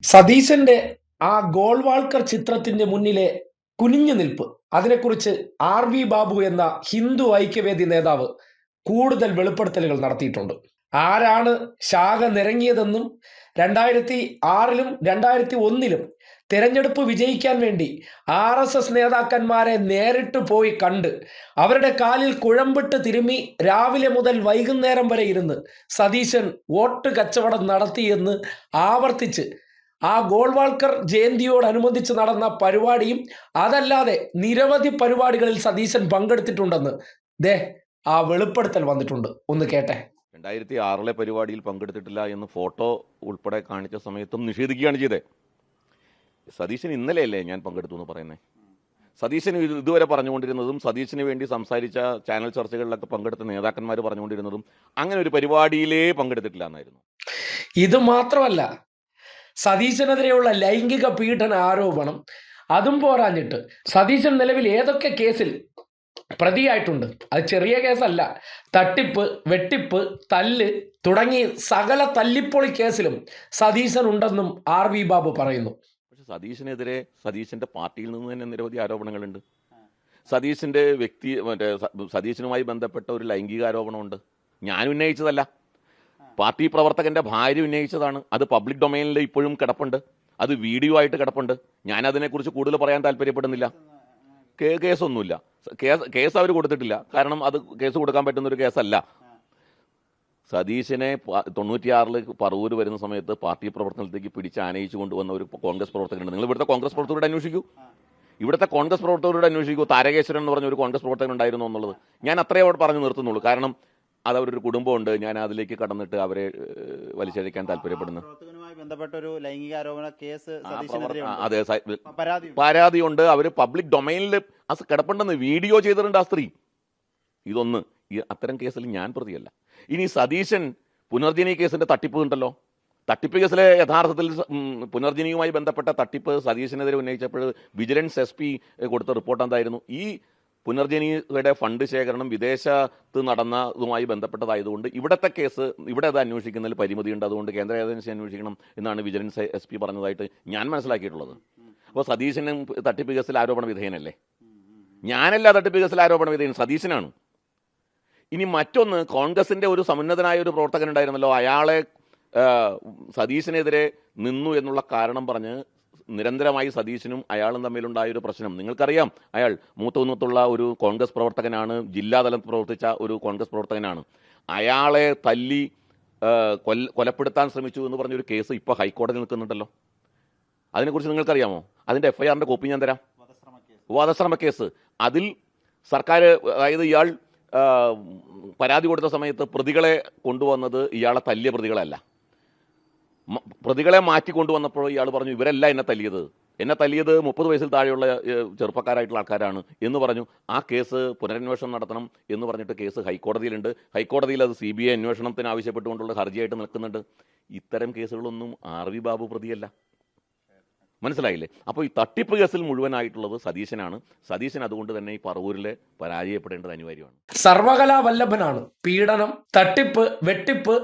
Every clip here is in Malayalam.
സതീശന്റെ ആ ഗോൾവാൾക്കർ ചിത്രത്തിന്റെ മുന്നിലെ കുനിഞ്ഞു നിൽപ്പ്, അതിനെക്കുറിച്ച് ആർ.വി. ബാബു എന്ന ഹിന്ദു ഐക്യവേദി നേതാവ് കൂടുതൽ വെളിപ്പെടുത്തലുകൾ നടത്തിയിട്ടുണ്ട്. ആരാണ് ശാഖ നിറങ്ങിയതെന്നും 2006-ലും 2001-ലും തെരഞ്ഞെടുപ്പ് വിജയിക്കാൻ വേണ്ടി RSS നേതാക്കന്മാരെ നേരിട്ട് പോയി കണ്ട് അവരുടെ കാലിൽ കുഴമ്പിട്ട് തിരുമ്മി രാവിലെ മുതൽ വൈകുന്നേരം വരെ ഇരുന്ന് സതീശൻ വോട്ട് കച്ചവടം നടത്തിയെന്ന് ആവർത്തിച്ച് ആ ഗോൾവാൾക്കർ ജയന്തിയോടനുബന്ധിച്ച് നടന്ന പരിപാടിയും അതല്ലാതെ നിരവധി പരിപാടികളിൽ സതീശൻ പങ്കെടുത്തിട്ടുണ്ടെന്ന് ആ വെളിപ്പെടുത്തൽ വന്നിട്ടുണ്ട്. ഒന്ന് കേട്ടെ. 2006 പരിപാടിയിൽ പങ്കെടുത്തിട്ടില്ല എന്ന് ഫോട്ടോ ഉൾപ്പെടെ കാണിച്ച സമയത്തും നിഷേധിക്കുകയാണ് ചെയ്തത്. സതീശൻ ഇന്നലെയല്ലേ ഞാൻ പങ്കെടുത്തു എന്ന് പറയുന്നത്? സതീശൻ ഇതുവരെ പറഞ്ഞുകൊണ്ടിരുന്നതും സതീശന് വേണ്ടി സംസാരിച്ച ചാനൽ ചർച്ചകളിലൊക്കെ പങ്കെടുത്ത നേതാക്കന്മാർ പറഞ്ഞുകൊണ്ടിരുന്നതും അങ്ങനെ ഒരു പരിപാടിയിലേ പങ്കെടുത്തിട്ടില്ല എന്നായിരുന്നു. ഇത് മാത്രമല്ല, സതീശനെതിരെയുള്ള ലൈംഗിക പീഡന ആരോപണം അതും പോരാഞ്ഞിട്ട് സതീശൻ നിലവിൽ ഏതൊക്കെ കേസിൽ പ്രതിയായിട്ടുണ്ട്, അത് ചെറിയ കേസല്ല. തട്ടിപ്പ്, വെട്ടിപ്പ്, തല്ല് തുടങ്ങി സകല തല്ലിപ്പൊളി കേസിലും സതീശൻ ഉണ്ടെന്നും ആർ.വി. ബാബു പറയുന്നു. പക്ഷെ സതീശനെതിരെ സതീശന്റെ പാർട്ടിയിൽ നിന്ന് തന്നെ നിരവധി ആരോപണങ്ങളുണ്ട്. സതീശന്റെ സതീശനുമായി ബന്ധപ്പെട്ട ഒരു ലൈംഗിക ആരോപണമുണ്ട്. ഞാൻ ഉന്നയിച്ചതല്ല, പാർട്ടി പ്രവർത്തകന്റെ ഭാര്യ ഉന്നയിച്ചതാണ്. അത് പബ്ലിക് ഡൊമൈനിൽ ഇപ്പോഴും കിടപ്പുണ്ട്, അത് വീഡിയോ ആയിട്ട് കിടപ്പുണ്ട്. ഞാൻ അതിനെക്കുറിച്ച് കൂടുതൽ പറയാൻ താല്പര്യപ്പെടുന്നില്ല. കേസൊന്നുമില്ല, കേസ് അവർ കൊടുത്തിട്ടില്ല. കാരണം അത് കേസ് കൊടുക്കാൻ പറ്റുന്ന ഒരു കേസല്ല. സതീശനെ 96-ൽ പറവൂർ വരുന്ന സമയത്ത് പാർട്ടി പ്രവർത്തനത്തിലേക്ക് പിടിച്ച് ആനയിച്ചു കൊണ്ടുവന്ന ഒരു കോൺഗ്രസ് പ്രവർത്തകനുണ്ട്. നിങ്ങൾ ഇവിടുത്തെ കോൺഗ്രസ് പ്രവർത്തകരോട് അന്വേഷിക്കൂ, താരകേശ്വരൻ എന്ന് പറഞ്ഞ ഒരു കോൺഗ്രസ് പ്രവർത്തകൻ ഉണ്ടായിരുന്നു എന്നുള്ളത് ഞാൻ അത്രയും അവിടെ പറഞ്ഞു നിർത്തുന്നുള്ളൂ. കാരണം അത് അവരൊരു കുടുംബമുണ്ട്, ഞാൻ അതിലേക്ക് കടന്നിട്ട് അവരെ വലിച്ചഴിക്കാൻ താല്പര്യപ്പെടുന്നു. അതെ, പരാതിയുണ്ട്. അവര് പബ്ലിക് ഡൊമൈനിൽ കിടപ്പുണ്ടെന്ന് വീഡിയോ ചെയ്തിട്ടുണ്ട് ആ സ്ത്രീ. ഇതൊന്ന്, അത്തരം കേസിൽ ഞാൻ പ്രതിയല്ല. ഇനി സതീശൻ പുനർജനി കേസിന്റെ തട്ടിപ്പ് ഉണ്ടല്ലോ, തട്ടിപ്പ് കേസിലെ യഥാർത്ഥത്തിൽ പുനർജനിയുമായി ബന്ധപ്പെട്ട തട്ടിപ്പ് സതീശനെതിരെ ഉന്നയിച്ചപ്പോൾ വിജിലൻസ് SP കൊടുത്ത റിപ്പോർട്ട് എന്തായിരുന്നു? ഈ പുനർജനിയുടെ ഫണ്ട് ശേഖരണം വിദേശത്ത് നടന്നതുമായി ബന്ധപ്പെട്ടതായതുകൊണ്ട് ഇവിടുത്തെ കേസ് ഇവിടെ അത് അന്വേഷിക്കുന്നതിൽ പരിമിതിയുണ്ട്, അതുകൊണ്ട് കേന്ദ്ര ഏജൻസി അന്വേഷിക്കണം എന്നാണ് വിജിലൻസ് SP പറഞ്ഞതായിട്ട് ഞാൻ മനസ്സിലാക്കിയിട്ടുള്ളത്. അപ്പോൾ സതീശനും തട്ടിപ്പ് കേസിൽ ആരോപണ വിധേയനല്ലേ? ഞാനല്ല തട്ടിപ്പ് കേസിൽ ആരോപണ വിധേയൻ, സതീശനാണ്. ഇനി മറ്റൊന്ന്, കോൺഗ്രസിന്റെ ഒരു സമുന്നതനായ ഒരു പ്രവർത്തകൻ ഉണ്ടായിരുന്നല്ലോ, അയാളെ സതീശനെതിരെ നിന്നു എന്നുള്ള കാരണം പറഞ്ഞ് നിരന്തരമായി സതീശനും അയാളും തമ്മിലുണ്ടായൊരു പ്രശ്നം നിങ്ങൾക്കറിയാം. അയാൾ മൂത്തുള്ള ഒരു കോൺഗ്രസ് പ്രവർത്തകനാണ്, ജില്ലാതലത്തിൽ പ്രവർത്തിച്ച ഒരു കോൺഗ്രസ് പ്രവർത്തകനാണ്. അയാളെ തല്ലി കൊലപ്പെടുത്താൻ ശ്രമിച്ചു എന്ന് പറഞ്ഞൊരു കേസ് ഇപ്പോൾ ഹൈക്കോടതി നിൽക്കുന്നുണ്ടല്ലോ. അതിനെക്കുറിച്ച് നിങ്ങൾക്കറിയാമോ? അതിൻ്റെ FIR കോപ്പി ഞാൻ തരാം. വധശ്രമ കേസ്. അതിൽ സർക്കാർ, അതായത് ഇയാൾ പരാതി കൊടുത്ത സമയത്ത് പ്രതികളെ കൊണ്ടുവന്നത് ഇയാളെ തല്ലിയ പ്രതികളല്ല, പ്രതികളെ മാറ്റി കൊണ്ടുവന്നപ്പോൾ ഇയാൾ പറഞ്ഞു ഇവരല്ല എന്നെ തല്ലിയത് 30 വയസ്സിൽ താഴെയുള്ള ചെറുപ്പക്കാരായിട്ടുള്ള ആൾക്കാരാണ് എന്ന് പറഞ്ഞു. ആ കേസ് പുനരന്വേഷണം നടത്തണം എന്ന് പറഞ്ഞിട്ട് കേസ് ഹൈക്കോടതിയിലുണ്ട്. ഹൈക്കോടതിയിൽ അത് CBI അന്വേഷണത്തിന് ആവശ്യപ്പെട്ടുകൊണ്ടുള്ള ഹർജിയായിട്ട് നിൽക്കുന്നുണ്ട്. ഇത്തരം കേസുകളൊന്നും ആർ.വി. ബാബു പ്രതിയല്ല. മനസ്സിലായില്ലേ? അപ്പോൾ ഈ തട്ടിപ്പ് കേസിൽ മുഴുവനായിട്ടുള്ളത് സതീശനാണ്. സതീശൻ അതുകൊണ്ട് തന്നെ ഈ പറവൂരിലെ പരാജയപ്പെടേണ്ടത് അനിവാര്യമാണ്. സർവകലാ വല്ലഭനാണ്. പീഡനം, തട്ടിപ്പ്, വെട്ടിപ്പ്,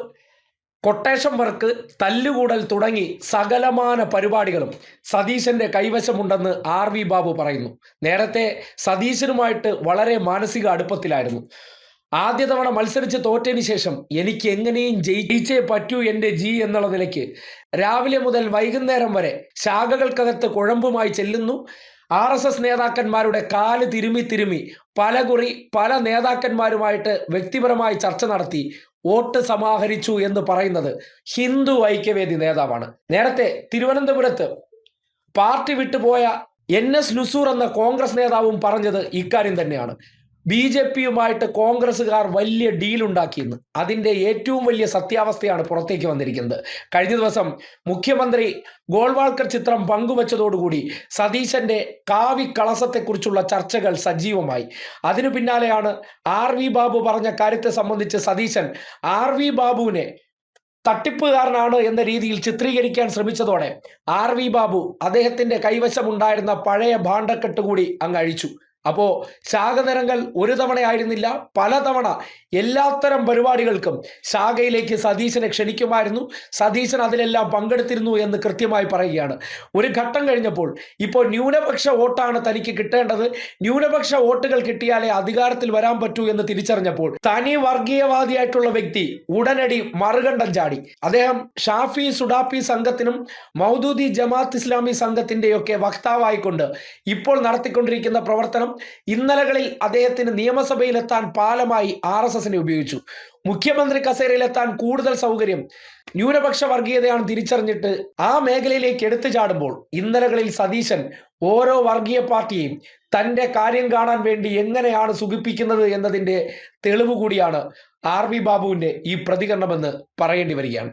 കൊട്ടേഷൻ വർക്ക്, തല്ലുകൂടൽ തുടങ്ങി സകലമാന പരിപാടികളും സതീശന്റെ കൈവശമുണ്ടെന്ന് ആർ.വി. ബാബു പറയുന്നു. നേരത്തെ സതീശനുമായിട്ട് വളരെ മാനസിക അടുപ്പത്തിലായിരുന്നു. ആദ്യ തവണ മത്സരിച്ച് തോറ്റതിന് ശേഷം എനിക്ക് എങ്ങനെയും ജയിച്ചേ പറ്റൂ എൻ്റെ എന്നുള്ള നിലയ്ക്ക് രാവിലെ മുതൽ വൈകുന്നേരം വരെ ശാഖകൾക്കകത്ത് കുഴമ്പുമായി ചെല്ലുന്നു. RSS നേതാക്കന്മാരുടെ കാല് തിരുമ്മി പലകുറി പല നേതാക്കന്മാരുമായിട്ട് വ്യക്തിപരമായി ചർച്ച നടത്തി വോട്ട് സമാഹരിച്ചു എന്ന് പറയുന്നത് ഹിന്ദു ഐക്യവേദി നേതാവാണ്. നേരത്തെ തിരുവനന്തപുരത്ത് പാർട്ടി വിട്ടുപോയ NS ലുസൂർ എന്ന കോൺഗ്രസ് നേതാവും പറഞ്ഞത് ഇക്കാര്യം തന്നെയാണ്. BJPയുമായിട്ട് കോൺഗ്രസ്സുകാർ വലിയ ഡീലുണ്ടാക്കിയെന്ന്. അതിൻ്റെ ഏറ്റവും വലിയ സത്യാവസ്ഥയാണ് പുറത്തേക്ക് വന്നിരിക്കുന്നത്. കഴിഞ്ഞ ദിവസം മുഖ്യമന്ത്രി ഗോൾവാൾക്കർ ചിത്രം പങ്കുവച്ചതോടുകൂടി സതീശന്റെ കാവിക്കളസത്തെക്കുറിച്ചുള്ള ചർച്ചകൾ സജീവമായി. അതിനു പിന്നാലെയാണ് ആർ.വി. ബാബു പറഞ്ഞ കാര്യത്തെ സംബന്ധിച്ച് സതീശൻ ആർ.വി. ബാബുവിനെ തട്ടിപ്പുകാരനാണ് എന്ന രീതിയിൽ ചിത്രീകരിക്കാൻ ശ്രമിച്ചതോടെ ആർ.വി. ബാബു അദ്ദേഹത്തിന്റെ കൈവശമുണ്ടായിരുന്ന പഴയ ഭാണ്ഡക്കെട്ട് കൂടി അങ്ങ് അഴിച്ചു. അപ്പോൾ ശാഖനിരങ്ങൾ ഒരു തവണയായിരുന്നില്ല, പലതവണ എല്ലാത്തരം പരിപാടികൾക്കും ശാഖയിലേക്ക് സതീശനെ ക്ഷണിക്കുമായിരുന്നു. സതീശൻ അതിലെല്ലാം പങ്കെടുത്തിരുന്നു എന്ന് കൃത്യമായി പറയുകയാണ്. ഒരു ഘട്ടം കഴിഞ്ഞപ്പോൾ ഇപ്പോൾ ന്യൂനപക്ഷ വോട്ടാണ് തനിക്ക് കിട്ടേണ്ടത്, ന്യൂനപക്ഷ വോട്ടുകൾ കിട്ടിയാലേ അധികാരത്തിൽ വരാൻ പറ്റൂ എന്ന് തിരിച്ചറിഞ്ഞപ്പോൾ തനി വർഗീയവാദിയായിട്ടുള്ള വ്യക്തി ഉടനടി മറുകണ്ഠം ചാടി. അദ്ദേഹം ഷാഫി സുഡാപ്പി സംഘത്തിനും മൗദൂദി ജമാഅത്ത് ഇസ്ലാമി സംഘത്തിന്റെയൊക്കെ വക്താവായിക്കൊണ്ട് ഇപ്പോൾ നടത്തിക്കൊണ്ടിരിക്കുന്ന പ്രവർത്തനം ഇന്നലകളിൽ അദ്ദേഹത്തിന് നിയമസഭയിലെത്താൻ പാലമായി RSSനെ ഉപയോഗിച്ചു. മുഖ്യമന്ത്രി കസേരയിലെത്താൻ കൂടുതൽ സൗകര്യം ന്യൂനപക്ഷ വർഗീയതയാണ് തിരിച്ചറിഞ്ഞിട്ട് ആ മേഖലയിലേക്ക് എടുത്തു ചാടുമ്പോൾ ഇന്നലകളിൽ സതീശൻ ഓരോ വർഗീയ പാർട്ടിയെയും തൻ്റെ കാര്യം കാണാൻ വേണ്ടി എങ്ങനെയാണ് സുഖിപ്പിക്കുന്നത് എന്നതിൻ്റെ തെളിവ് കൂടിയാണ് RV ബാബുവിൻ്റെ ഈ പ്രതികരണമെന്ന് പറയേണ്ടി വരികയാണ്.